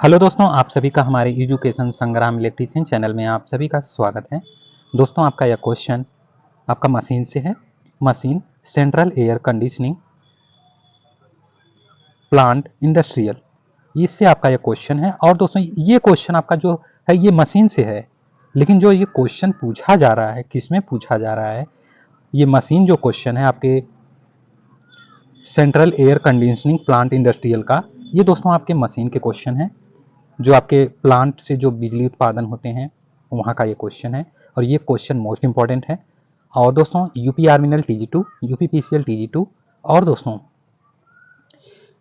Hello दोस्तों, आप सभी का हमारे एजुकेशन संग्राम इलेक्ट्रीशियन चैनल में आप सभी का स्वागत है। दोस्तों, आपका यह क्वेश्चन आपका मशीन से है। Machine central air conditioning plant industrial, इससे आपका यह क्वेश्चन है। और दोस्तों, ये क्वेश्चन आपका जो है ये मशीन से है, लेकिन जो ये क्वेश्चन पूछा जा रहा है किसमें पूछा जा रहा है, ये मशीन जो क्वेश्चन है आपके central air conditioning plant industrial का, ये दोस्तों आपके मशीन के क्वेश्चन है, जो आपके प्लांट से जो बिजली उत्पादन होते हैं वहाँ का ये क्वेश्चन है। और ये क्वेश्चन मोस्ट इंपॉर्टेंट है। और दोस्तों, UP आर्मिनल TG2, UP PCL TG2, और दोस्तों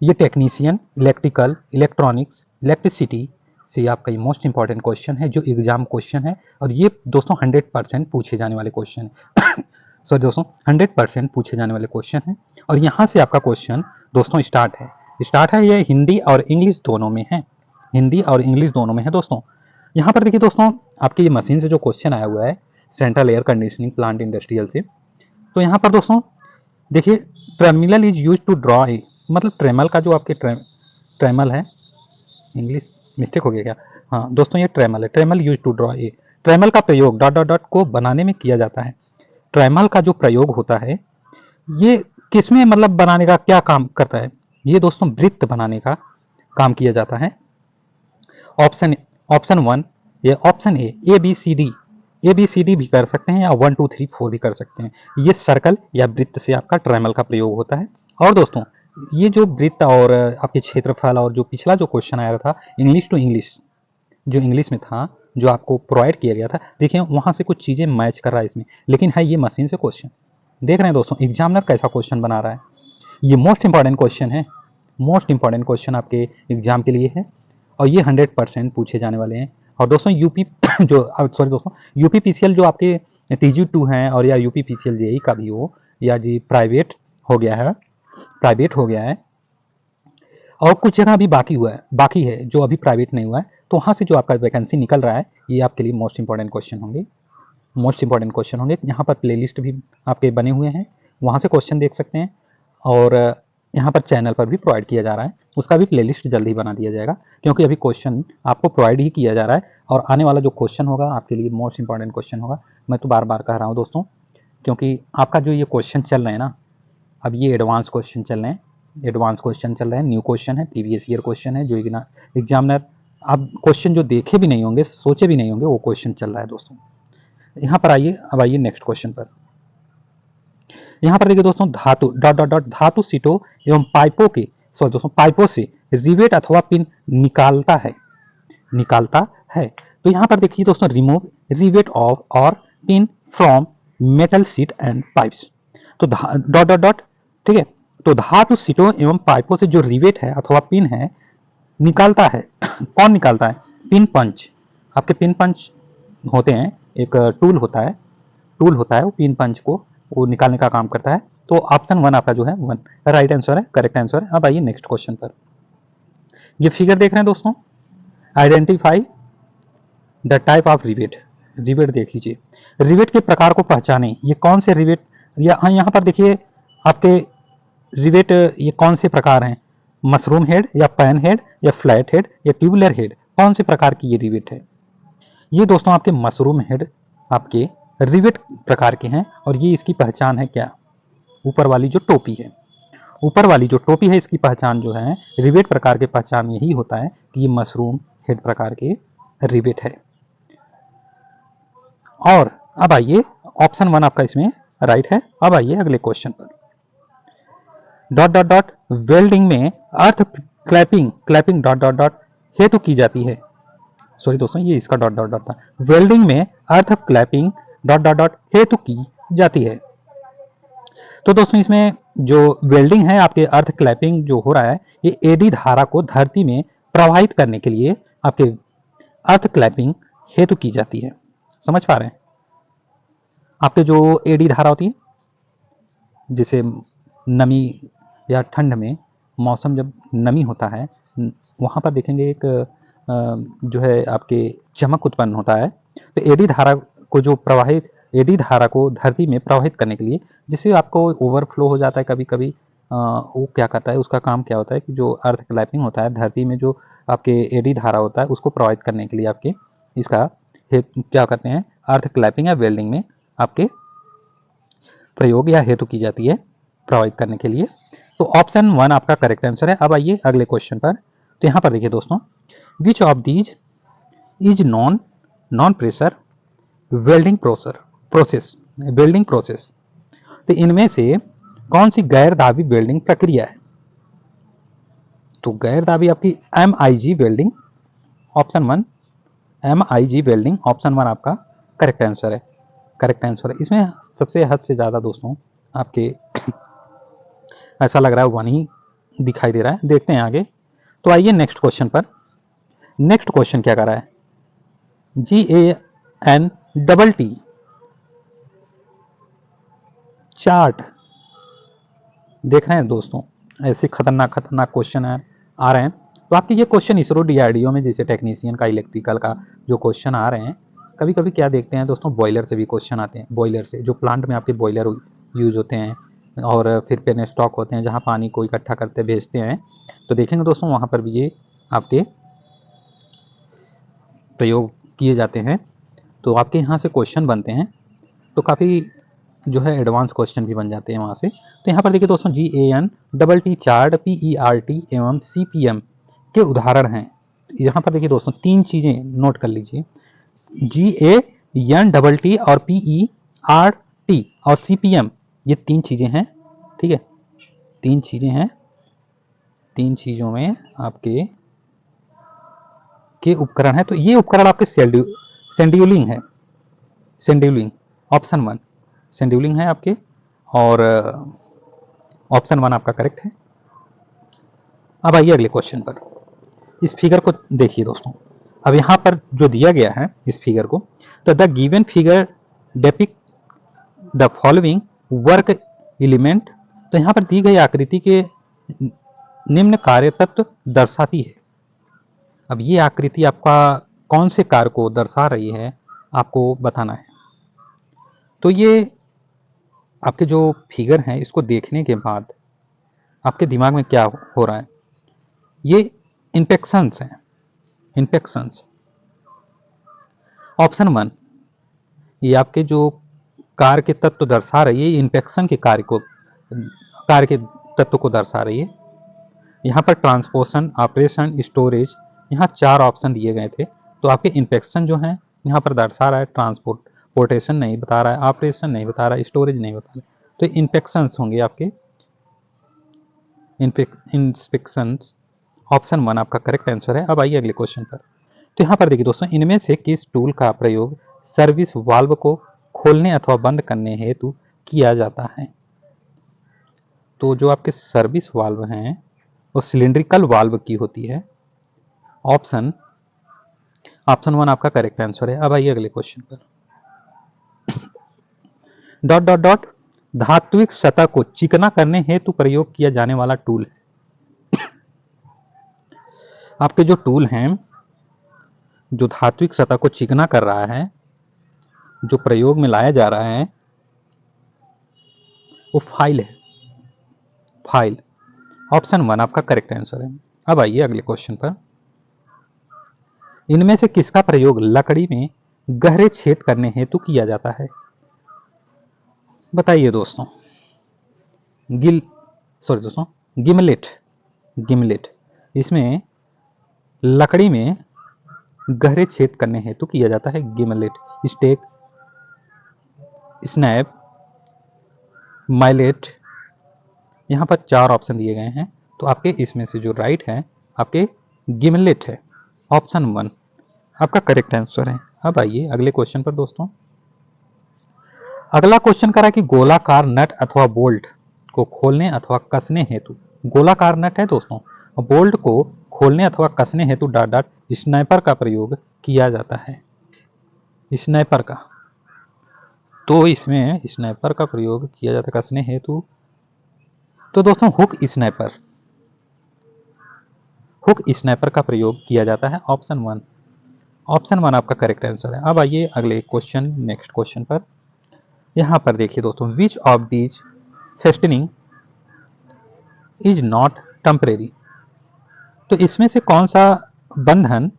ये टेक्नीशियन इलेक्ट्रिकल इलेक्ट्रॉनिक्स इलेक्ट्रिसिटी से आपका ये मोस्ट इंपॉर्टेंट क्वेश्चन है, जो एग्जाम क्वेश्चन है। और ये दोस्तों 100% पूछे जाने वाले क्वेश्चन है। सॉरी दोस्तों, 100% पूछे जाने वाले क्वेश्चन है। और यहाँ से आपका क्वेश्चन दोस्तों स्टार्ट है। ये हिंदी और इंग्लिश दोनों में है, हिंदी और इंग्लिश दोनों में है दोस्तों। यहाँ पर देखिए दोस्तों, आपकी ये मशीन से जो क्वेश्चन आया हुआ है central air conditioning plant industrial से, तो यहाँ पर दोस्तों देखिए, ट्रेमिनल is use to draw a, मतलब ट्रेमल का जो आपके ट्रेमल है, इंग्लिश मिस्टेक हो गया क्या? हाँ दोस्तों, ये ट्रेमल है। ट्रेमल यूज टू ड्रॉ ए, ट्रेमल का प्रयोग डॉट डॉट डॉट को बनाने में किया जाता है। ट्रेमल का जो प्रयोग होता है ये किसमें मतलब बनाने का क्या काम करता है? ये दोस्तों वृत्त बनाने का काम किया जाता है। ऑप्शन ऑप्शन 1, ये option A B C D भी कर सकते हैं, या 1 2 3 4 भी कर सकते हैं। ये सर्कल या वृत्त से आपका ट्रेमल का प्रयोग होता है। और दोस्तों, ये जो वृत्त और आपके क्षेत्रफल और जो पिछला जो क्वेश्चन आया था इंग्लिश टू इंग्लिश, जो इंग्लिश में था, जो आपको प्रोवाइड किया गया था, देखिए वहां से कुछ चीजें मैच कर रहा है इसमें, लेकिन है ये मशीन से क्वेश्चन। देख रहे हैं दोस्तों एग्जामिनर कैसा क्वेश्चन बना रहा है। ये मोस्ट इंपॉर्टेंट क्वेश्चन है, मोस्ट इंपॉर्टेंट क्वेश्चन आपके एग्जाम के लिए है। और ये 100% पूछे जाने वाले हैं। और दोस्तों यूपी जो सॉरी दोस्तों, यूपी PCL जो आपके TG2 हैं, और या यूपी PCL JEE का भी हो, या जी प्राइवेट हो गया है, प्राइवेट हो गया है, और कुछ जगह अभी बाकी है जो अभी प्राइवेट नहीं हुआ है, तो वहाँ से जो आपका वैकेंसी निकल रहा है, ये आपके लिए मोस्ट इंपॉर्टेंट क्वेश्चन होंगे, मोस्ट इंपॉर्टेंट क्वेश्चन होंगे। यहाँ पर प्लेलिस्ट भी आपके बने हुए हैं, वहाँ से क्वेश्चन देख सकते हैं। और यहाँ पर चैनल पर भी प्रोवाइड किया जा रहा है, उसका भी प्लेलिस्ट जल्दी बना दिया जाएगा, क्योंकि अभी क्वेश्चन आपको प्रोवाइड ही किया जा रहा है। और आने वाला जो क्वेश्चन होगा आपके लिए मोस्ट इंपॉर्टेंट क्वेश्चन होगा। मैं तो बार बार कह रहा हूँ दोस्तों, क्योंकि आपका जो ये क्वेश्चन चल रहे हैं ना, अब ये एडवांस क्वेश्चन चल रहे हैं, एडवांस क्वेश्चन चल रहे हैं, न्यू क्वेश्चन है, प्रीवियस ईयर क्वेश्चन है, जो एग्जामिनर अब क्वेश्चन जो देखे भी नहीं होंगे, सोचे भी नहीं होंगे, वो क्वेश्चन चल रहा है दोस्तों। यहाँ पर आइए, अब आइए नेक्स्ट क्वेश्चन पर। यहाँ पर देखिए दोस्तों, धातु डॉट डॉट डॉट धातु सीटों एवं पाइपों के सॉरी दोस्तों पाइपों से रिवेट अथवा पिन निकालता है। तो यहाँ पर देखिए दोस्तों, रिमूव रिवेट ऑफ और pin from metal seat and pipes. तो डॉट डॉट डॉट, ठीक है। तो धातु सीटों एवं पाइपों से जो रिवेट है अथवा पिन है निकालता है। कौन निकालता है? पिन पंच। आपके पिन पंच होते हैं, एक टूल होता है वो पिन पंच को वो निकालने का काम करता है। तो ऑप्शन 1 आपका जो है 1 राइट आंसर है, करेक्ट आंसर है। अब आइए नेक्स्ट क्वेश्चन पर। ये फिगर देख रहे हैं दोस्तों, identify the type of rivet. Rivet देख लीजिए, रिवेट के प्रकार को पहचाने, ये कौन से रिवेट, या यहाँ पर देखिए आपके रिवेट ये कौन से प्रकार हैं? मशरूम हेड या पैन हेड या फ्लैट हेड या ट्यूबुलर हेड, कौन से प्रकार की ये रिवेट है? ये दोस्तों आपके मशरूम हेड आपके रिवेट प्रकार के हैं। और ये इसकी पहचान है क्या? ऊपर वाली जो टोपी है, ऊपर वाली जो टोपी है, इसकी पहचान जो है रिवेट प्रकार के पहचान यही होता है कि ये मशरूम हेड प्रकार के रिवेट है। और अब आइए, ऑप्शन 1 आपका इसमें राइट है। अब आइए अगले क्वेश्चन पर। डॉट डॉट डॉट वेल्डिंग में अर्थ क्लैपिंग डॉट डॉट डॉट हेतु की जाती है। सॉरी दोस्तों, ये इसका डॉट डॉट डॉट था। वेल्डिंग में अर्थ क्लैपिंग डॉट डॉट डॉट हेतु की जाती है। तो दोस्तों इसमें जो वेल्डिंग है, आपके अर्थ क्लैपिंग जो हो रहा है, ये एडी धारा को धरती में प्रवाहित करने के लिए आपके अर्थ क्लैपिंग हेतु की जाती है। समझ पा रहे हैं? आपके जो एडी धारा होती है, जिसे नमी या ठंड में मौसम जब नमी होता है, वहाँ पर देखेंगे एक जो है आपके चमक उत्पन्न होता है। तो एडी धारा को जो प्रवाहित, एडी धारा को धरती में प्रवाहित करने के लिए, जिससे आपको ओवरफ्लो हो जाता है कभी कभी, वो क्या करता है, उसका काम क्या होता है कि जो अर्थ क्लैपिंग होता है, धरती में जो आपके एडी धारा होता है उसको प्रोवाइड करने के लिए आपके इसका क्या करते हैं, अर्थ क्लैपिंग या वेल्डिंग में आपके प्रयोग या हेतु की जाती है प्रोवाइड करने के लिए। तो ऑप्शन 1 आपका करेक्ट आंसर है। अब आइए अगले क्वेश्चन पर। तो यहाँ पर देखिए दोस्तों, which of these is non pressure welding process. तो इनमें से कौन सी गैर दाबी वेल्डिंग प्रक्रिया है? तो गैर दाबी आपकी MIG welding, option 1 MIG welding, option 1 आपका करेक्ट आंसर है। करेक्ट आंसर है। इसमें सबसे हद से ज़्यादा दोस्तों आपके ऐसा लग रहा है 1 ही दिखाई दे रहा है। देखते हैं आगे। तो आइए नेक्स्ट क्वेश्चन पर। नेक्स्ट क्वेश्चन क्या कर रहा है, GANTT चार्ट देख रहे हैं दोस्तों, ऐसे खतरनाक क्वेश्चन आ रहे हैं। तो आपके ये क्वेश्चन इसरो DRDO में जैसे टेक्नीशियन का, इलेक्ट्रिकल का जो क्वेश्चन आ रहे हैं, कभी कभी क्या देखते हैं दोस्तों, बॉयलर से भी क्वेश्चन आते हैं। बॉयलर से, जो प्लांट में आपके बॉयलर यूज होते हैं और फिर पेन स्टॉक होते हैं जहाँ पानी को इकट्ठा करते भेजते हैं, तो देखेंगे दोस्तों वहाँ पर भी ये आपके प्रयोग किए जाते हैं। तो आपके यहाँ से क्वेश्चन बनते हैं, तो काफ़ी जो है एडवांस क्वेश्चन भी बन जाते हैं वहाँ से। तो यहाँ पर देखिए दोस्तों, GANTT चार्ट, PERT एवं CPM के उदाहरण हैं। यहाँ पर देखिए दोस्तों 3 चीज़ें नोट कर लीजिए, GANTT और PERT और CPM, ये 3 चीज़ें हैं। ठीक है, 3 चीज़ें हैं। 3 चीज़ों में आपके के उपकरण है। तो ये उपकरण आपके शेड्यूलिंग है, शेड्यूलिंग, ऑप्शन 1 शेड्यूलिंग है आपके, और ऑप्शन 1 आपका करेक्ट है। अब आइए अगले क्वेश्चन पर। इस फिगर को देखिए दोस्तों, अब यहाँ पर जो दिया गया है इस फिगर को, तो the given figure depict the following work element. तो यहाँ पर दी गई आकृति के निम्न कार्य तत्व दर्शाती है। अब ये आकृति आपका कौन से कार्य को दर्शा रही है आपको बताना है। तो ये आपके जो फिगर हैं इसको देखने के बाद आपके दिमाग में क्या हो रहा है, ये इन्फेक्शंस हैं, इन्फेक्शंस। ऑप्शन 1 ये आपके जो कार्य के तत्व दर्शा रही है, ये इन्फेक्शन के कार्य के तत्व को दर्शा रही है। यहाँ पर ट्रांसपोर्शन, ऑपरेशन, स्टोरेज, यहाँ 4 ऑप्शन दिए गए थे। तो आपके इन्फेक्शन जो है यहाँ पर दर्शा रहा है, ट्रांसपोर्टेशन नहीं बता रहा है, ऑपरेशन नहीं बता रहा है, स्टोरेज नहीं बता रहा है। तो इन्फेक्शंस होंगे आपके इंस्पेक्शंस, ऑप्शन 1 आपका करेक्ट आंसर है। अब आइए अगले क्वेश्चन पर। तो यहाँ पर देखिए दोस्तों, इनमें से किस टूल का प्रयोग सर्विस वाल्व को खोलने अथवा बंद करने हेतु किया जाता है? तो जो आपके सर्विस वाल्व हैं वो सिलिंड्रिकल वाल्व की होती है। ऑप्शन 1 आपका करेक्ट आंसर है। अब आइए अगले क्वेश्चन पर। डॉट डॉट डॉट धात्विक सतह को चिकना करने हेतु प्रयोग किया जाने वाला टूल है। आपके जो टूल हैं जो धात्विक सतह को चिकना कर रहा है, जो प्रयोग में लाया जा रहा है, वो फाइल है, फाइल। ऑप्शन 1 आपका करेक्ट आंसर है। अब आइए अगले क्वेश्चन पर। इनमें से किसका प्रयोग लकड़ी में गहरे छेद करने हेतु किया जाता है? बताइए दोस्तों। गिमलेट, गिमलेट इसमें लकड़ी में गहरे छेद करने हेतु किया जाता है। गिमलेट, स्टेक, स्नैप, माइलेट, यहाँ पर 4 ऑप्शन दिए गए हैं। तो आपके इसमें से जो राइट है आपके गिमलेट है, ऑप्शन 1 आपका करेक्ट आंसर है। अब आइए अगले क्वेश्चन पर दोस्तों। अगला क्वेश्चन करा कि गोलाकार नट अथवा बोल्ट को खोलने अथवा कसने हेतु, गोलाकार नट है दोस्तों, बोल्ट को खोलने अथवा कसने हेतु डॉट डॉट स्नाइपर का प्रयोग किया जाता है। स्नाइपर का, तो इसमें स्नाइपर का प्रयोग किया जाता है कसने हेतु। तो दोस्तों हुक स्नाइपर, हुक स्नाइपर का प्रयोग किया जाता है। ऑप्शन 1, ऑप्शन 1 आपका करेक्ट आंसर है। अब आइए अगले क्वेश्चन, नेक्स्ट क्वेश्चन पर। यहाँ पर देखिए दोस्तों, which of these fastening is not temporary. तो इसमें से कौन सा बंधन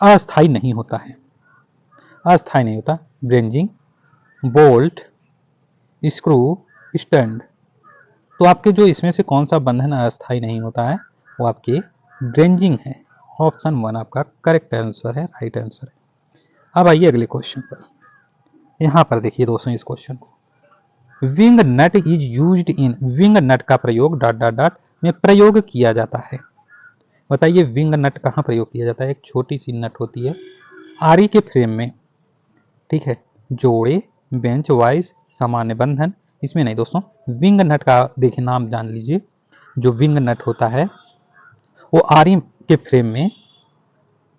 अस्थाई नहीं होता है? अस्थाई नहीं होता। ब्रेंजिंग, बोल्ट, स्क्रू, स्टैंड। तो आपके जो इसमें से कौन सा बंधन अस्थाई नहीं होता है वो आपके ब्रेंजिंग है। ऑप्शन 1 आपका करेक्ट आंसर है, राइट आंसर है। अब आइए अगले क्वेश्चन पर। यहां पर देखिए दोस्तों इस क्वेश्चन को, wing nut is used in. Wing nut का प्रयोग डॉट डॉट डॉट में प्रयोग किया जाता है। बताइए विंग नट कहाँ प्रयोग किया जाता है? एक छोटी सी नट होती है आरी के फ्रेम में, ठीक है, जोड़े, बेंच वाइज, सामान्य बंधन, इसमें नहीं दोस्तों। विंग नट का देखिए नाम जान लीजिए। जो विंग नट होता है वो आरी के फ्रेम में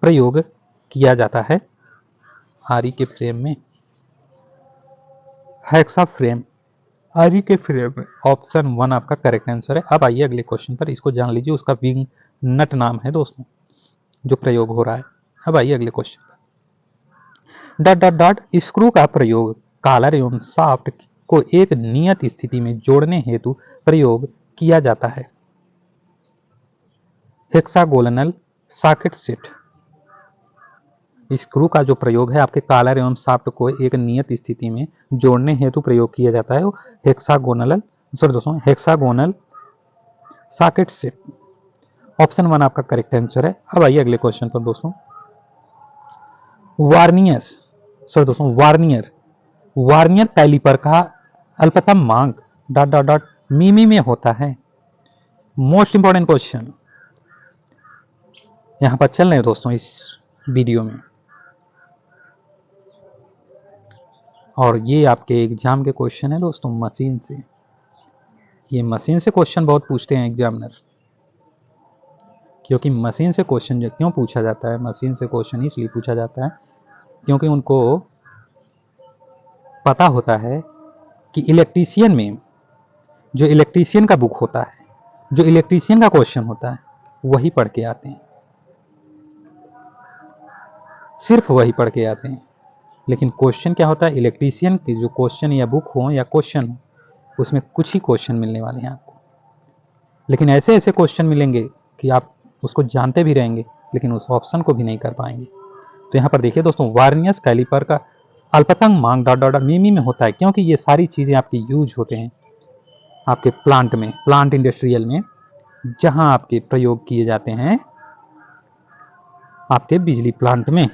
प्रयोग किया जाता है। आरी के फ्रेम में, हेक्सा फ्रेम, आरी के फ्रेम में। ऑप्शन 1 आपका करेक्ट आंसर है। अब आइए अगले क्वेश्चन पर, इसको जान लीजिए, उसका विंग नट नाम है दोस्तों जो प्रयोग हो रहा है। अब आइए अगले क्वेश्चन पर, डॉट डॉट डॉट स्क्रू का प्रयोग कॉलर एवं शाफ्ट को एक नियत स्थिति में जोड़ने हेतु प्रयोग किया जाता है। Hexagonal socket set. स्क्रू का जो प्रयोग है आपके कॉलर एवं शाफ्ट को एक नियत स्थिति में जोड़ने हेतु प्रयोग किया जाता है वो हेक्सागोनल सॉकेट सेट। ऑप्शन 1 आपका करेक्ट आंसर है। अब आइए अगले क्वेश्चन पर दोस्तों, वार्नियर वार्नियर कैलिपर का अल्पतम मांग डॉट डॉट डॉट मिमी में होता है। मोस्ट इंपॉर्टेंट क्वेश्चन यहां पर चल रहे हैं दोस्तों इस वीडियो में, और ये आपके एग्जाम के क्वेश्चन है दोस्तों मशीन से। ये मशीन से क्वेश्चन बहुत पूछते हैं एग्जामिनर, क्योंकि मशीन से क्वेश्चन क्यों पूछा जाता है? मशीन से क्वेश्चन इसलिए पूछा जाता है क्योंकि उनको पता होता है कि इलेक्ट्रीशियन में जो इलेक्ट्रीशियन का बुक होता है, जो इलेक्ट्रीशियन का क्वेश्चन होता है, वही पढ़ के आते हैं, सिर्फ वही पढ़ के आते हैं। लेकिन क्वेश्चन क्या होता है? इलेक्ट्रीशियन की जो क्वेश्चन या बुक हो या क्वेश्चन हो, उसमें कुछ ही क्वेश्चन मिलने वाले हैं आपको। लेकिन ऐसे ऐसे क्वेश्चन मिलेंगे कि आप उसको जानते भी रहेंगे लेकिन उस ऑप्शन को भी नहीं कर पाएंगे। तो यहाँ पर देखिए दोस्तों, वार्नियर कैलिपर का अल्पतम मांग डॉट डॉट मिमी में होता है, क्योंकि ये सारी चीजें आपके यूज होते हैं आपके प्लांट में, प्लांट इंडस्ट्रियल में, जहां आपके प्रयोग किए जाते हैं आपके बिजली प्लांट में।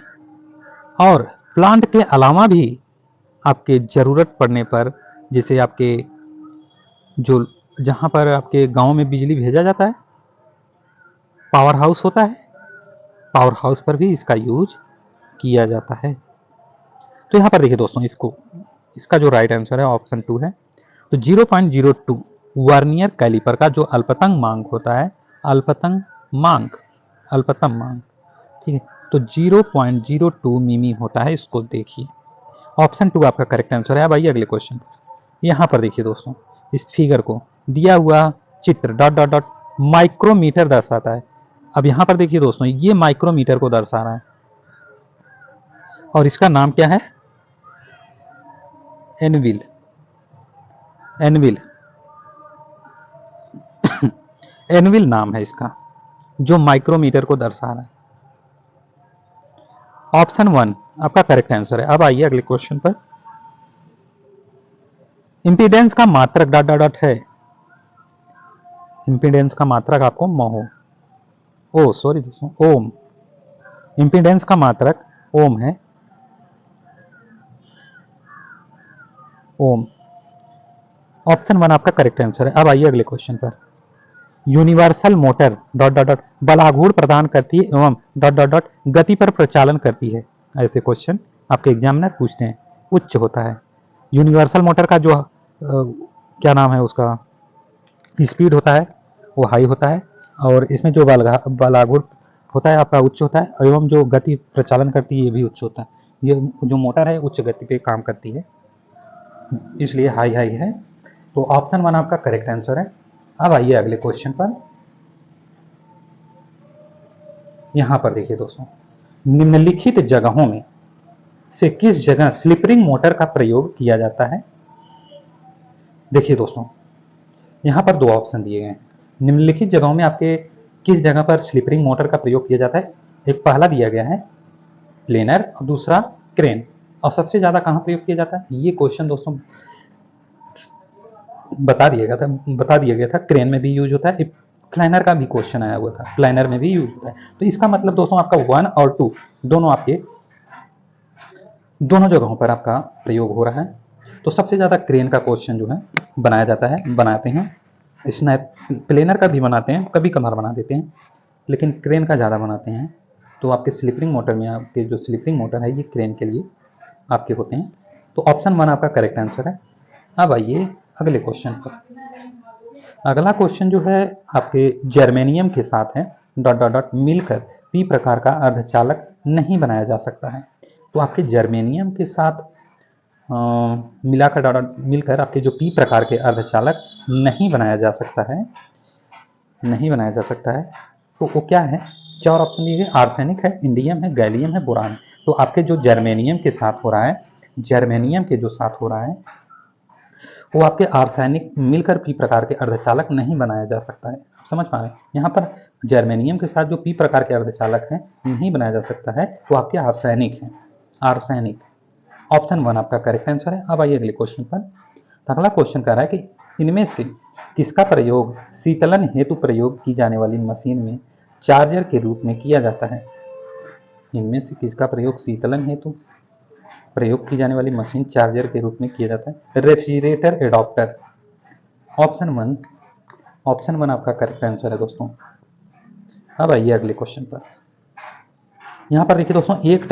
और प्लांट के अलावा भी आपके जरूरत पड़ने पर, जैसे आपके जो जहां पर आपके गांव में बिजली भेजा जाता है, पावर हाउस होता है, पावर हाउस पर भी इसका यूज किया जाता है। तो यहां पर देखिए दोस्तों, इसका जो राइट आंसर है ऑप्शन 2 है। तो 0.02 वर्नियर कैलिपर का जो अल्पतम मांग होता है, अल्पतम मांग, ठीक है, तो 0.02 मिमी होता है। इसको देखिए, ऑप्शन 2 आपका करेक्ट आंसर है। अब आइए अगले क्वेश्चन पर। यहां पर देखिए दोस्तों, इस फिगर को दिया हुआ चित्र डॉट डॉट डॉट माइक्रोमीटर दर्शाता है। अब यहां पर देखिए दोस्तों, ये माइक्रोमीटर को दर्शा रहा है और इसका नाम क्या है? एनविल। एनविल नाम है इसका, जो माइक्रोमीटर को दर्शा रहा है। ऑप्शन 1 आपका करेक्ट आंसर है। अब आइए अगले क्वेश्चन पर। इंपीडेंस का मात्रक डॉट डॉट डॉट है। इंपीडेंस का मात्रक आपको दोस्तों ओम। इंपीडेंस का मात्रक ओम है, ओम। ऑप्शन 1 आपका करेक्ट आंसर है। अब आइए अगले क्वेश्चन पर। Universal motor dot dot dot बलाघूर प्रदान करती है एवं डॉट डॉट डॉट गति पर प्रचालन करती है। ऐसे क्वेश्चन आपके एग्जामिनर पूछते हैं, उच्च होता है। यूनिवर्सल मोटर का जो क्या नाम है, उसका स्पीड होता है वो हाई होता है, और इसमें जो बलाघूर होता है आपका उच्च होता है, एवं जो गति प्रचालन करती है ये भी उच्च होता है। ये जो मोटर है उच्च गति पे काम करती है, इसलिए हाई हाई है। तो ऑप्शन 1 आपका करेक्ट आंसर है। अब आइए अगले क्वेश्चन पर। यहां पर देखिए दोस्तों, निम्नलिखित जगहों में से किस जगह स्लिप रिंग मोटर का प्रयोग किया जाता है? देखिए दोस्तों, यहाँ पर दो ऑप्शन दिए गए हैं। निम्नलिखित जगहों में आपके किस जगह पर स्लिप रिंग मोटर का प्रयोग किया जाता है? एक पहला दिया गया है प्लेनर और दूसरा क्रेन, और सबसे ज्यादा कहाँ प्रयोग किया जाता है? ये क्वेश्चन दोस्तों बता दिया गया था क्रेन में भी यूज होता है। प्लानर का भी क्वेश्चन आया हुआ था, प्लानर में भी यूज होता है। तो इसका मतलब दोस्तों आपका 1 और 2 दोनों आपके दोनों जगहों पर आपका प्रयोग हो रहा है। तो सबसे ज़्यादा क्रेन का क्वेश्चन जो है बनाया जाता है, बनाते हैं। स्नैप प्लेनर का भी बनाते हैं, कभी कभार बना देते हैं, लेकिन क्रेन का ज़्यादा बनाते हैं। तो आपके स्लिपरिंग मोटर में आपके जो स्लिपरिंग मोटर है ये क्रेन के लिए आपके होते हैं। तो ऑप्शन 1 आपका करेक्ट आंसर है। अब आइए अगले क्वेश्चन पर। अगला क्वेश्चन जो है आपके जर्मेनियम के साथ है डॉट डॉट डॉट मिलकर पी प्रकार का अर्धचालक नहीं बनाया जा सकता है। तो आपके जर्मेनियम के साथ मिलाकर डॉट डॉट मिलकर आपके जो पी प्रकार के अर्धचालक नहीं बनाया जा सकता है, नहीं बनाया जा सकता है। तो वो क्या है? चार ऑप्शन दिए गए, आर्सेनिक है, इंडियम है, गैलियम है, बोरान। तो आपके जो जर्मेनियम के साथ हो रहा है, जर्मेनियम के जो साथ हो रहा है वो आपके आर्सेनिक मिलकर पी प्रकार के अर्धचालक नहीं बनाया जा सकता है। आप समझ पा रहे हैं? यहाँ पर जर्मेनियम के साथ जो पी प्रकार के अर्धचालक हैं नहीं बनाया जा सकता है, वो आपके आर्सेनिक हैं, आर्सेनिक। ऑप्शन 1 आपका करेक्ट आंसर है। अब आइए अगले क्वेश्चन पर। तो अगला क्वेश्चन कह रहा है कि इनमें से किसका प्रयोग शीतलन हेतु प्रयोग की जाने वाली मशीन में चार्जर के रूप में किया जाता है? इनमें से किसका प्रयोग शीतलन हेतु प्रयोग की जाने वाली मशीन चार्जर के रूप में किया जाता है? Refrigerator adapter. ऑप्शन वन आपका करेक्ट आंसर है दोस्तों। अब आइए अगले क्वेश्चन पर। यहाँ पर देखिए दोस्तों, एक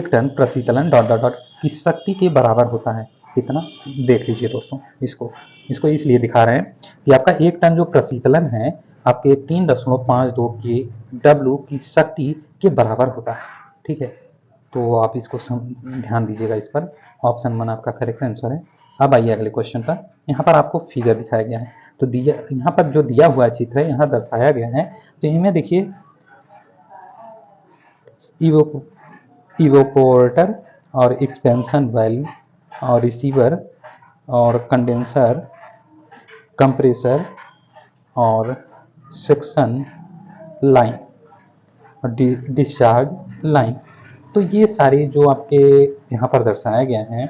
टन प्रशीतलन डॉट डॉट डॉट की शक्ति के बराबर होता है कितना? देख लीजिए दोस्तों, इसको इसलिए दिखा रहे हैं कि आपका एक टन जो प्रशीतलन है आपके 3.52 के डब्ल्यू की शक्ति के बराबर होता है। ठीक है, तो आप इसको ध्यान दीजिएगा इस पर। ऑप्शन 1 आपका करेक्ट आंसर है। अब आइए अगले क्वेश्चन पर। यहाँ पर आपको फिगर दिखाया गया है, तो यहाँ पर जो दिया हुआ चित्र है यहाँ दर्शाया गया है। तो इनमें देखिए इवोपोरेटर और एक्सपेंशन वाल्व और रिसीवर और कंडेंसर, कंप्रेसर और सेक्शन लाइन और डिस्चार्ज लाइन। तो ये सारे जो आपके यहाँ पर दर्शाए गए हैं,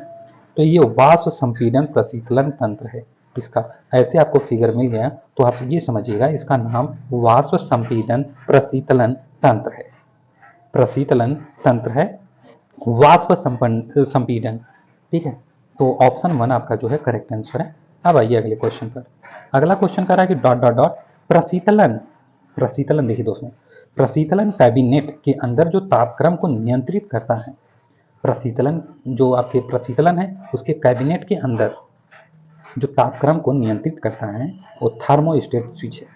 तो ये वाष्प संपीड़न प्रशीतलन तंत्र है। इसका ऐसे आपको फिगर मिल गया तो आप ये समझिएगा इसका नाम वाष्प संपीड़न प्रशीतलन तंत्र है। प्रशीतलन तंत्र है, वाष्प संपीड़न। ठीक है, तो ऑप्शन 1 आपका जो है करेक्ट आंसर है। अब आइए अगले क्वेश्चन पर। अगला क्वेश्चन कर रहा है कि डॉट डॉट डॉट प्रशीतलन देखिए दोस्तों, प्रशीतलन कैबिनेट के अंदर जो तापक्रम को नियंत्रित करता है, प्रशीतलन जो आपके प्रशीतलन है उसके कैबिनेट के अंदर जो तापक्रम को नियंत्रित करता है वो थर्मोस्टेट स्विच है,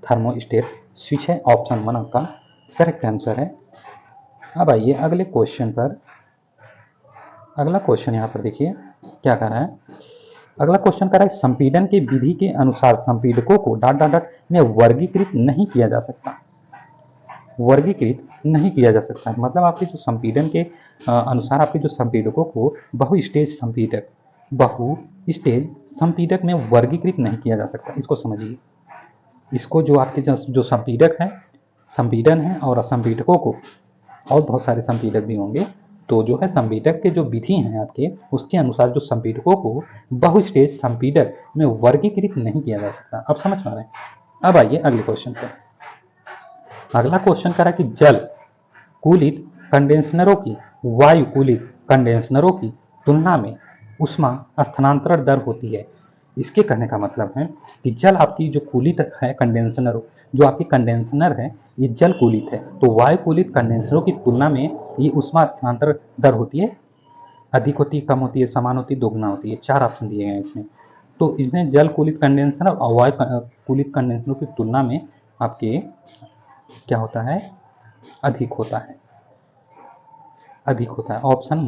थर्मोस्टेट स्विच है। ऑप्शन 1 आपका करेक्ट आंसर है। अब आइए अगले क्वेश्चन पर। अगला क्वेश्चन यहाँ पर देखिए क्या कर रहा है। अगला क्वेश्चन कर रहा है संपीड़न के विधि के अनुसार संपीड़कों को डॉट डॉट डॉट में वर्गीकृत नहीं किया जा सकता, वर्गीकृत नहीं किया जा सकता। मतलब आपके जो संपीड़न के अनुसार आपके जो संपीड़कों को बहुस्टेज संपीड़क में वर्गीकृत नहीं किया जा सकता। इसको समझिए, इसको जो आपके जो संपीड़क है, संपीड़न है और असंपीड़कों को, और बहुत सारे संपीड़क भी होंगे, तो जो है संपीड़क के जो विधि हैं आपके उसके अनुसार जो संपीड़कों को बहुस्टेज संपीड़क में वर्गीकृत नहीं किया जा सकता। अब समझ पा रहे हैं? अब आइए अगले क्वेश्चन पर। अगला क्वेश्चन करा कि जल कुलित कंडेंसरों की वायु कुलित कंडेंसरों की तुलना में ऊष्मा स्थानांतरण दर होती है। इसके कहने का मतलब है कि जल आपकी जो कुलित है कंडेंसर, जो आपकी कंडेंसर है ये जल कुलित है, तो वायु कुलित कंडेंसरों की तुलना में ये ऊष्मा स्थानांतरण दर होती है, अधिक होती है, कम होती है, समान होती है, दोगुना होती है। 4 ऑप्शन दिए गए हैं इसमें। तो इसमें जल कुलित कंडेंसर और वायु कुलित कंडेंसरों की तुलना में आपके क्या होता है? अधिक होता है, अधिक होता है। ऑप्शन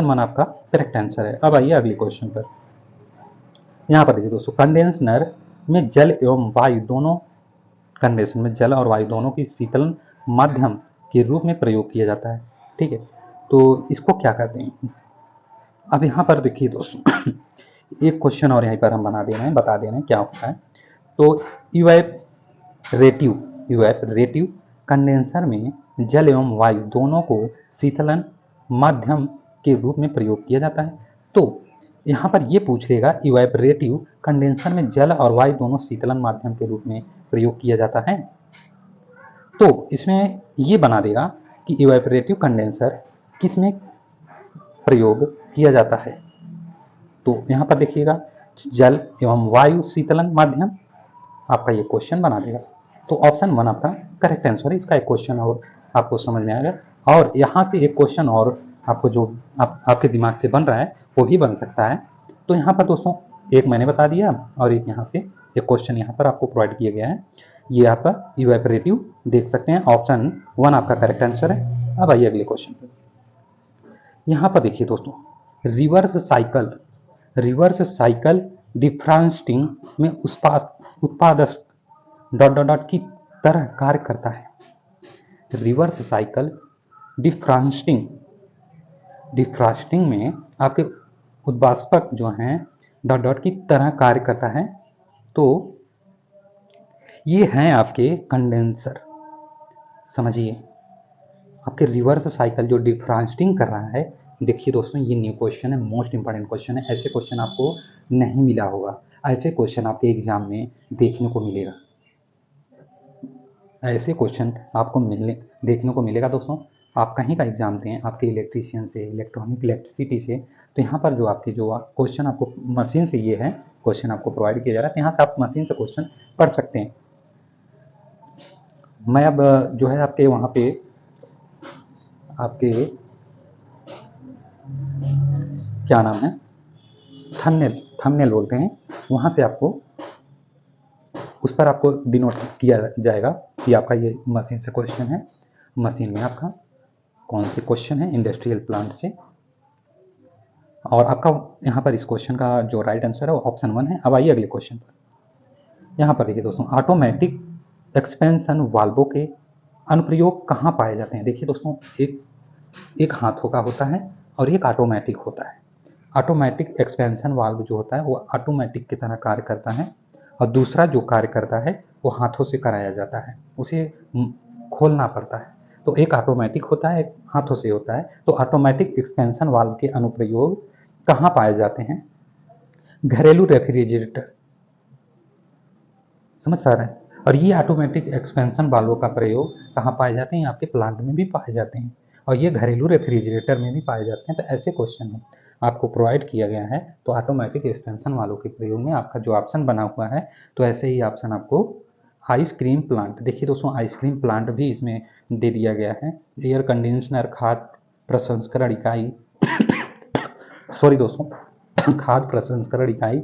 1 आपका करेक्ट आंसर है। अब आइए अगले क्वेश्चन पर। यहाँ पर देखिए दोस्तों, कंडेंसर में जल एवं वायु दोनों, कंडेंसर में जल और वायु दोनों की शीतलन माध्यम के रूप में प्रयोग किया जाता है। ठीक है, तो इसको क्या कहते हैं? अब यहाँ पर देखिए दोस्तों एक क्वेश्चन और यहाँ पर हम बता दे रहे हैं क्या होता है। तो इवेपरेटिव कंडेंसर में जल एवं वायु दोनों को शीतलन माध्यम के रूप में प्रयोग किया जाता है। तो यहाँ पर ये पूछ लेगा इवेपरेटिव कंडेंसर में जल और वायु दोनों शीतलन माध्यम के रूप में प्रयोग किया जाता है। तो इसमें ये बना देगा कि इवेपरेटिव कंडेंसर किस में प्रयोग किया जाता है। तो यहाँ पर देखिएगा जल एवं वायु शीतलन माध्यम, आपका ये क्वेश्चन बना देगा। तो ऑप्शन 1 आपका करेक्ट आंसर है। इसका एक क्वेश्चन और आपको समझ में आएगा, और यहाँ से एक क्वेश्चन और आपको जो आपके दिमाग से बन रहा है वो भी बन सकता है। तो यहाँ पर दोस्तों एक मैंने बता दिया और एक यहाँ से एक क्वेश्चन यहाँ पर आपको प्रोवाइड किया गया है। ये आपका इवेपरेटिव देख सकते हैं, ऑप्शन 1 आपका करेक्ट आंसर है। अब आइए अगले क्वेश्चन पर। यहाँ पर देखिए दोस्तों, रिवर्स साइकिल डिफ्रांस्टिंग में उत्पादक ... की तरह कार्य करता है। रिवर्स साइकिल डिफ्रास्टिंग में आपके उद्वाष्पक जो हैं ... की तरह कार्य करता है। तो ये हैं आपके कंडेंसर। समझिए, आपके रिवर्स साइकिल जो डिफ्रास्टिंग कर रहा है। देखिए दोस्तों, ये न्यू क्वेश्चन है, मोस्ट इंपॉर्टेंट क्वेश्चन है। ऐसे क्वेश्चन आपको नहीं मिला होगा, ऐसे क्वेश्चन आपके एग्जाम में देखने को मिलेगा। ऐसे क्वेश्चन आपको देखने को मिलेगा दोस्तों। आप कहीं का एग्जाम दें, आपके इलेक्ट्रीशियन से, इलेक्ट्रिसिटी से, तो यहाँ पर जो आपके जो क्वेश्चन आपको मशीन से ये है क्वेश्चन आपको प्रोवाइड किया जा रहा है, तो यहाँ से आप मशीन से क्वेश्चन पढ़ सकते हैं। मैं अब जो है आपके वहाँ पे आपके क्या नाम है, थंबनेल बोलते हैं, वहाँ से आपको उस पर आपको डिनोट किया जाएगा कि आपका ये मशीन से क्वेश्चन है। मशीन में आपका कौन से क्वेश्चन है, इंडस्ट्रियल प्लांट से। और आपका यहाँ पर इस क्वेश्चन का जो राइट आंसर है वो ऑप्शन 1 है। अब आइए अगले क्वेश्चन पर। यहाँ पर देखिए दोस्तों, ऑटोमेटिक एक्सपेंशन वाल्वों के अनुप्रयोग कहाँ पाए जाते हैं। देखिए दोस्तों, एक हाथों का होता है और एक ऑटोमेटिक होता है। ऑटोमेटिक एक्सपेंशन वाल्व जो होता है वो ऑटोमेटिक की तरह कार्य करता है, और दूसरा जो कार्य करता है वो हाथों से कराया जाता है, उसे खोलना पड़ता है। तो एक ऑटोमेटिक होता है, एक हाथों से होता है। तो ऑटोमेटिक एक्सपेंशन वाल्व के अनुप्रयोग कहाँ पाए जाते हैं? घरेलू रेफ्रिजरेटर, समझ पा रहे हैं। और ये ऑटोमेटिक एक्सपेंशन वाल्वों का प्रयोग कहाँ पाए जाते हैं? आपके प्लांट में भी पाए जाते हैं, और ये घरेलू रेफ्रिजरेटर में भी पाए जाते हैं। तो ऐसे क्वेश्चन में आपको प्रोवाइड किया गया है। तो ऑटोमेटिक एक्सपेंशन वालों के प्रयोग में आपका जो ऑप्शन बना हुआ है, तो ऐसे ही ऑप्शन आपको आइसक्रीम प्लांट, देखिए दोस्तों आइसक्रीम प्लांट भी इसमें दे दिया गया है। एयर कंडीशनर, खाद प्रसंस्करण इकाई सॉरी दोस्तों, खाद प्रसंस्करण इकाई,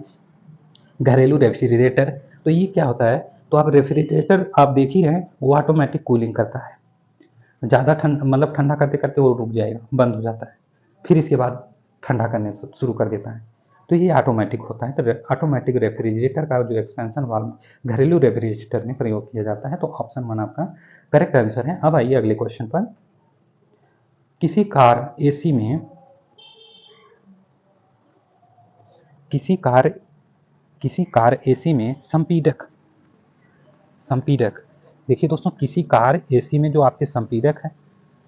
घरेलू रेफ्रिजरेटर। तो ये क्या होता है? तो आप रेफ्रिजरेटर आप देख ही रहे हैं, वो ऑटोमेटिक कूलिंग करता है। ज़्यादा मतलब ठंडा करते करते वो रुक जाएगा, बंद हो जाता है, फिर इसके बाद ठंडा करने शुरू कर देता है। तो ये ऑटोमेटिक होता है। तो ऑटोमेटिक रेफ्रिजरेटर का जो एक्सपेंशन वाल्व घरेलू रेफ्रिजरेटर में प्रयोग किया जाता है। तो ऑप्शन 1 आपका करेक्ट आंसर है। अब आइए अगले क्वेश्चन पर। किसी कार एसी में संपीड़क, देखिए दोस्तों, किसी कार एसी में जो आपके संपीड़क है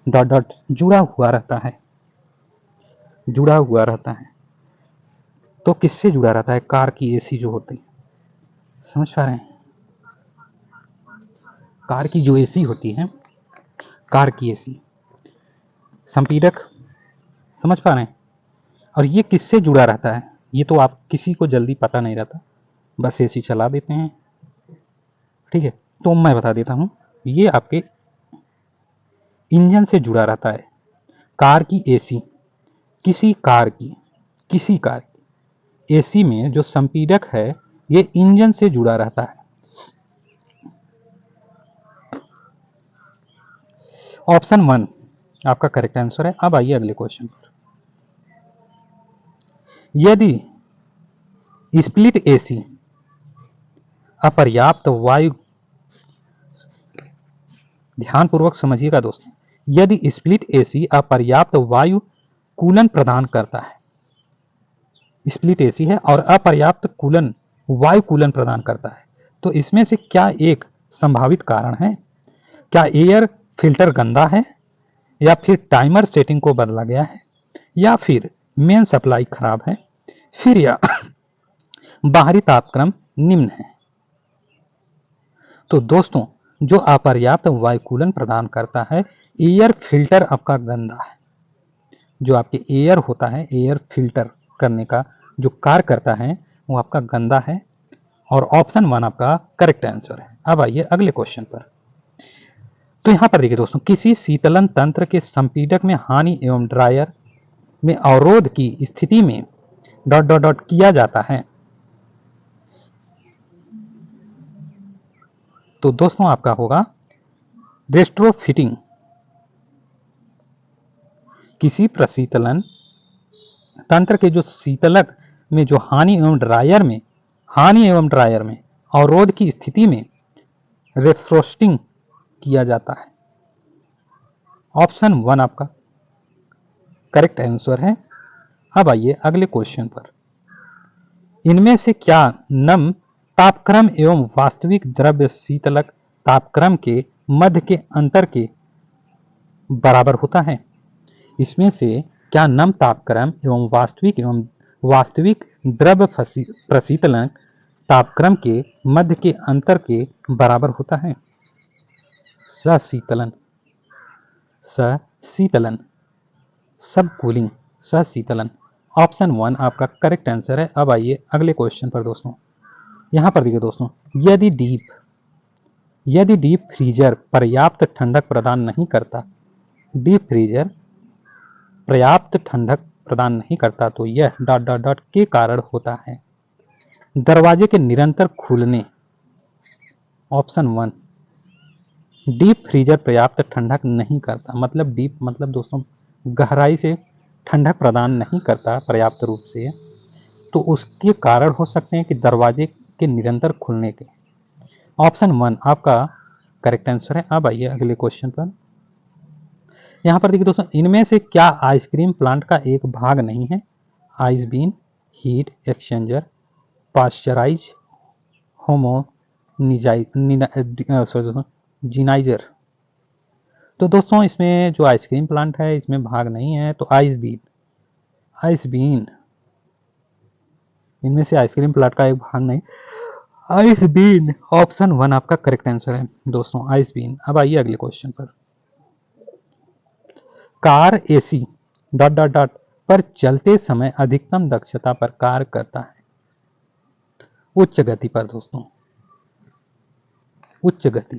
डॉट जुड़ा हुआ रहता है। तो किससे जुड़ा रहता है? कार की एसी जो होती है, समझ पा रहे हैं? कार की जो एसी होती है, कार की एसी संपीड़क, समझ पा रहे हैं? और ये किससे जुड़ा रहता है? ये तो आप किसी को जल्दी पता नहीं रहता, बस एसी चला देते हैं, ठीक है। तो मैं बता देता हूं, ये आपके इंजन से जुड़ा रहता है। कार की एसी, किसी कार की एसी में जो संपीड़क है ये इंजन से जुड़ा रहता है। ऑप्शन 1 आपका करेक्ट आंसर है। अब आइए अगले क्वेश्चन पर। यदि स्प्लिट एसी अपर्याप्त वायु, ध्यानपूर्वक समझिएगा दोस्तों, यदि स्प्लिट एसी अपर्याप्त वायु कूलन प्रदान करता है, स्प्लिट एसी है और अपर्याप्त कूलन वायु कूलन प्रदान करता है। तो इसमें से क्या एक संभावित कारण है? क्या एयर फिल्टर गंदा है, या फिर टाइमर सेटिंग को बदला गया है, या फिर मेन सप्लाई खराब है, फिर या बाहरी तापक्रम निम्न है? तो दोस्तों, जो अपर्याप्त वायुकूलन प्रदान करता है, एयर फिल्टर आपका गंदा है। जो आपके एयर होता है, एयर फिल्टर करने का जो कार्य करता है, वो आपका गंदा है। और ऑप्शन 1 आपका करेक्ट आंसर है। अब आइए अगले क्वेश्चन पर। तो यहां पर देखिए दोस्तों, किसी शीतलन तंत्र के संपीडक में हानि एवं ड्रायर में अवरोध की स्थिति में डॉट डॉट डॉट किया जाता है। तो दोस्तों आपका होगा रेट्रोफिटिंग। किसी प्रशीतलन तंत्र के जो शीतलक में जो हानि एवं ड्रायर में अवरोध की स्थिति में रेफ्रोस्टिंग किया जाता है। ऑप्शन 1 आपका करेक्ट आंसर है। अब आइए अगले क्वेश्चन पर। इनमें से क्या नम तापक्रम एवं वास्तविक द्रव्य शीतलक तापक्रम के मध्य के अंतर के बराबर होता है? इसमें से क्या नम तापक्रम एवं वास्तविक द्रव्य प्रशीतलक तापक्रम के मध्य के अंतर के बराबर होता है? सशीतलन, सब कूलिंग, सशीतलन। ऑप्शन 1 आपका करेक्ट आंसर है। अब आइए अगले क्वेश्चन पर दोस्तों। यहां पर देखिए दोस्तों, यदि डीप फ्रीजर पर्याप्त ठंडक प्रदान नहीं करता, डीप फ्रीजर पर्याप्त ठंडक प्रदान नहीं करता, तो यह डॉट डॉट डॉट के कारण होता है। दरवाजे के निरंतर खुलने। ऑप्शन 1, डीप फ्रीजर पर्याप्त ठंडक नहीं करता, मतलब डीप मतलब दोस्तों गहराई से ठंडक प्रदान नहीं करता पर्याप्त रूप से, तो उसके कारण हो सकते हैं कि दरवाजे के निरंतर खुलने के। ऑप्शन 1 आपका करेक्ट आंसर है। अब आइए अगले क्वेश्चन पर। यहां पर देखिए दोस्तों, इनमें से क्या आइसक्रीम प्लांट का एक भाग नहीं है? Ice bin, heat exchanger, pasteurise, जीनाइजर। तो दोस्तों इसमें जो आइसक्रीम प्लांट है, इसमें भाग नहीं है, तो आइस बीन इनमें से आइसक्रीम प्लांट का एक भाग नहीं, आइस बीन। ऑप्शन 1 आपका करेक्ट आंसर है दोस्तों, आइस बीन। अब आइए अगले क्वेश्चन पर। Car AC dot dot dot पर चलते समय अधिकतम दक्षता पर कार्य करता है। उच्च गति पर दोस्तों, उच्च गति।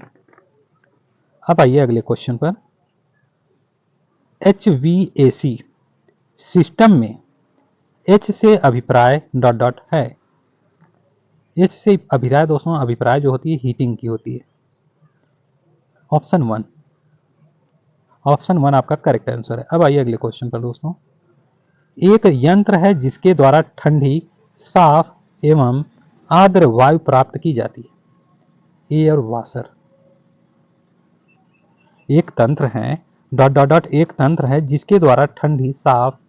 अब आइए अगले क्वेश्चन पर। HVAC सिस्टम में H से अभिप्राय डॉट डॉट है। H से अभिप्राय दोस्तों, अभिप्राय जो होती है हीटिंग की होती है। ऑप्शन 1 आपका करेक्ट आंसर है। अब आइए अगले क्वेश्चन पर दोस्तों। एक यंत्र है जिसके द्वारा ठंडी, साफ एवं आर्द्र वायु प्राप्त की जाती है। Air washer. एक तंत्र है डॉट डॉट डॉट एक तंत्र है जिसके द्वारा ठंडी, साफ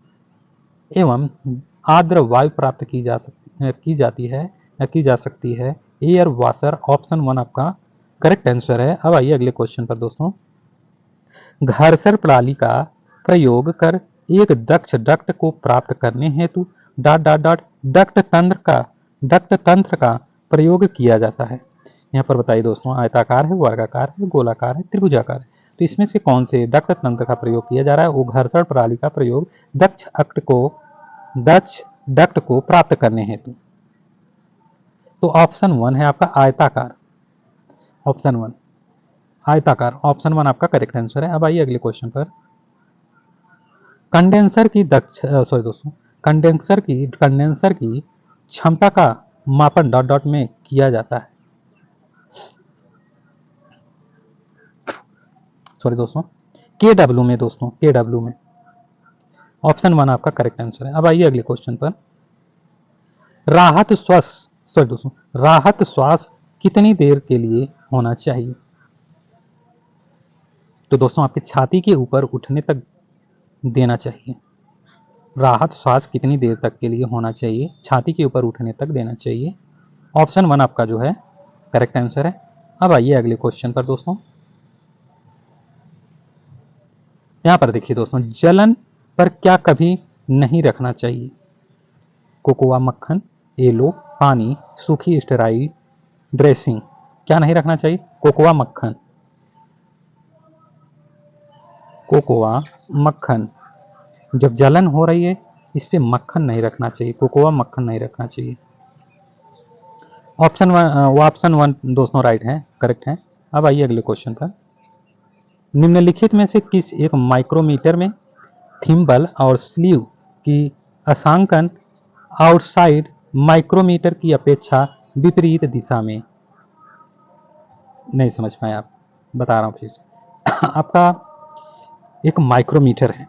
एवं आर्द्र वायु प्राप्त की जा सकती है। Air washer. ऑप्शन 1 आपका करेक्ट आंसर है। अब आइए अगले क्वेश्चन पर दोस्तों। घर्षण प्रणाली का प्रयोग कर एक दक्ष डक्ट को प्राप्त करने हेतु डॉट डॉट डॉट डक्ट तंत्र का प्रयोग किया जाता है। यहाँ पर बताइए दोस्तों, आयताकार है, वर्गाकार है, गोलाकार है, त्रिभुजाकार है। तो इसमें से कौन से डक्ट तंत्र का प्रयोग किया जा रहा है? वो घर्षण प्रणाली का प्रयोग दक्ष डक्ट को प्राप्त करने हेतु। तो ऑप्शन 1 है आपका आयताकार। ऑप्शन 1 आयताकार। ऑप्शन 1 आपका करेक्ट आंसर है। अब आइए अगले क्वेश्चन पर। कंडेंसर की क्षमता का मापन डॉट डॉट में किया जाता है। KW में दोस्तों, KW में। ऑप्शन 1 आपका करेक्ट आंसर है। अब आइए अगले क्वेश्चन पर। राहत श्वास कितनी देर के लिए होना चाहिए? तो दोस्तों आपकी छाती के ऊपर उठने तक देना चाहिए। राहत श्वास कितनी देर तक के लिए होना चाहिए, छाती के ऊपर उठने तक देना चाहिए। ऑप्शन 1 आपका जो है करेक्ट आंसर है। अब आइए अगले क्वेश्चन पर दोस्तों। यहाँ पर देखिए दोस्तों, जलन पर क्या कभी नहीं रखना चाहिए? कोकोआ मक्खन, एलो, पानी, सूखी स्टेराइड, ड्रेसिंग। क्या नहीं रखना चाहिए? कोकोआ मक्खन, कोकोआ मक्खन। जब जलन हो रही है इस पे मक्खन नहीं रखना चाहिए, कोकोआ मक्खन नहीं रखना चाहिए। ऑप्शन वन दोस्तों राइट है, करेक्ट है। अब आइए अगले क्वेश्चन पर। निम्नलिखित में से किस एक माइक्रोमीटर में थिम्बल और स्लीव की अंशांकन आउटसाइड माइक्रोमीटर की अपेक्षा विपरीत दिशा में? नहीं समझ पाए आप, बता रहा हूं फिर से। आपका एक माइक्रोमीटर है,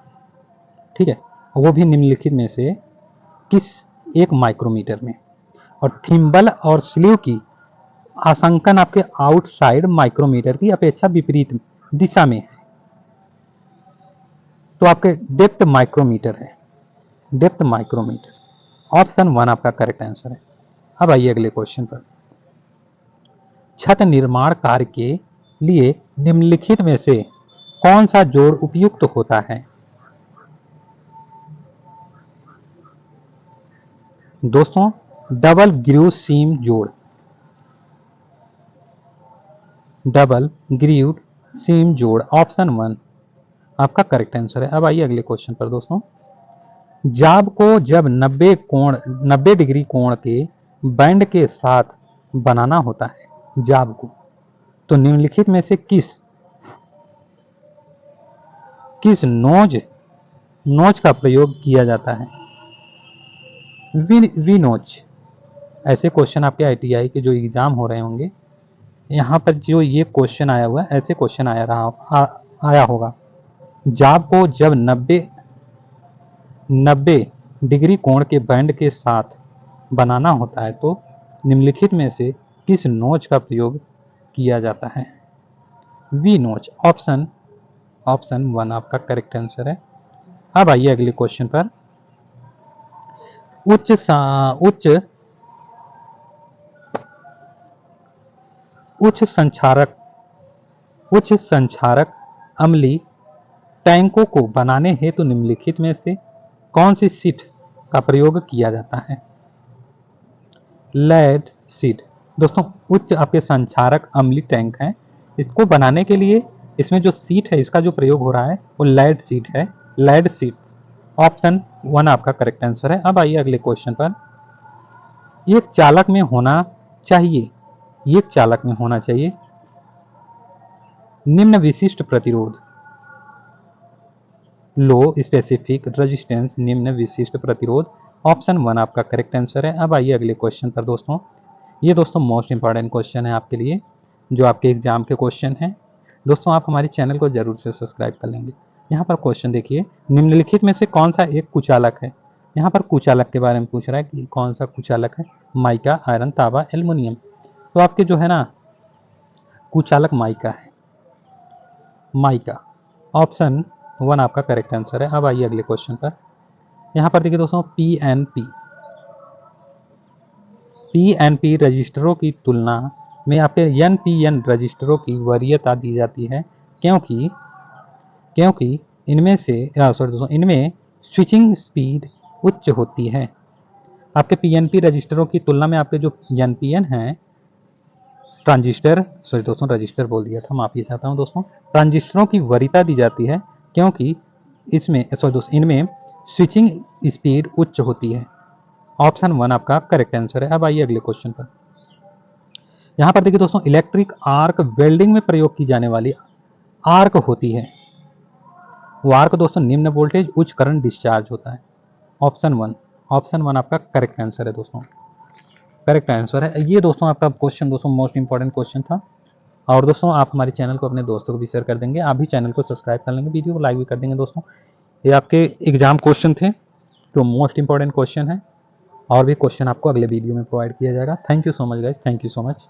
ठीक है, वो भी निम्नलिखित में से किस एक माइक्रोमीटर में, और थिम्बल और स्लीव की अंशांकन आपके आउटसाइड माइक्रोमीटर की अपेक्षा विपरीत दिशा में है, तो आपके डेप्थ माइक्रोमीटर है, डेप्थ माइक्रोमीटर। ऑप्शन 1 आपका करेक्ट आंसर है। अब आइए अगले क्वेश्चन पर। छत निर्माण कार्य के लिए निम्नलिखित में से कौन सा जोड़ उपयुक्त होता है? दोस्तों डबल ग्रीव सीम जोड़, डबल ग्रीव्ड सीम जोड़, ऑप्शन 1 आपका करेक्ट आंसर है। अब आइए अगले क्वेश्चन पर दोस्तों। जाब को जब 90 डिग्री कोण के बैंड के साथ बनाना होता है जाब को, तो निम्नलिखित में से किस नोच का प्रयोग किया जाता है? वी नोच। ऐसे क्वेश्चन आपके आईटीआई के जो एग्जाम हो रहे होंगे, यहाँ पर जो ये क्वेश्चन आया हुआ है, ऐसे क्वेश्चन आया होगा। जाब को जब 90 डिग्री कोण के बैंड के साथ बनाना होता है तो निम्नलिखित में से किस नोच का प्रयोग किया जाता है? वी नोच। ऑप्शन 1 आपका करेक्ट आंसर है। अब आइए अगले क्वेश्चन पर। उच्च संक्षारक अम्लीय टैंकों को बनाने हेतु निम्नलिखित में से कौन सी सीट का प्रयोग किया जाता है? लेड सीट। दोस्तों उच्च आपके संक्षारक अम्लीय टैंक है, इसको बनाने के लिए इसमें जो सीट है इसका जो प्रयोग हो रहा है वो लेड सीट है, लेड सीट। ऑप्शन 1 आपका करेक्ट आंसर है। अब आइए अगले क्वेश्चन पर। एक चालक में होना चाहिए निम्न विशिष्ट प्रतिरोध, लो स्पेसिफिक रेजिस्टेंस, निम्न विशिष्ट प्रतिरोध। ऑप्शन 1 आपका करेक्ट आंसर है। अब आइए अगले क्वेश्चन पर दोस्तों। ये दोस्तों मोस्ट इंपॉर्टेंट क्वेश्चन है आपके लिए, जो आपके एग्जाम के क्वेश्चन हैं। दोस्तों आप हमारे चैनल को जरूर से सब्सक्राइब कर लेंगे। यहाँ पर क्वेश्चन देखिए, निम्नलिखित में से कौन सा एक कुचालक है? यहाँ पर कुचालक के बारे में पूछ रहा है कि कौन सा कुचालक है। माइका, आयरन, तांबा, एल्युमिनियम। तो आपके जो है ना कुचालक माइका है, माइका। ऑप्शन 1 आपका करेक्ट आंसर है। अब आइए अगले क्वेश्चन पर। यहाँ पर देखिए दोस्तों, पीएनपी रजिस्टरों की तुलना में आपके एनपीएन रजिस्टरों की वरीयता दी जाती है क्योंकि इनमें स्विचिंग स्पीड उच्च होती है। आपके पीएनपी रजिस्टरों की तुलना में आपके जो एनपीएन हैं रजिस्टर बोल दिया था, माफी चाहता हूं दोस्तों। ट्रांजिस्टरों की वरीयता दी जाती है क्योंकि इनमें स्विचिंग स्पीड उच्च होती है। ऑप्शन 1 आपका करेक्ट आंसर है। अब आइए अगले क्वेश्चन पर। यहाँ पर देखिए दोस्तों, इलेक्ट्रिक आर्क वेल्डिंग में प्रयोग की जाने वाली आर्क होती है, वो आर्क दोस्तों निम्न वोल्टेज उच्च करंट डिस्चार्ज होता है। ऑप्शन 1 आपका करेक्ट आंसर है दोस्तों, करेक्ट आंसर है। ये दोस्तों आपका क्वेश्चन दोस्तों मोस्ट इंपॉर्टेंट क्वेश्चन था। और दोस्तों आप हमारे चैनल को अपने दोस्तों को भी शेयर कर देंगे, आप भी चैनल को सब्सक्राइब कर लेंगे, वीडियो को लाइक भी कर देंगे दोस्तों। ये आपके एग्जाम क्वेश्चन थे जो मोस्ट इंपॉर्टेंट क्वेश्चन है, और भी क्वेश्चन आपको अगले वीडियो में प्रोवाइड किया जाएगा। Thank you so much guys, thank you so much.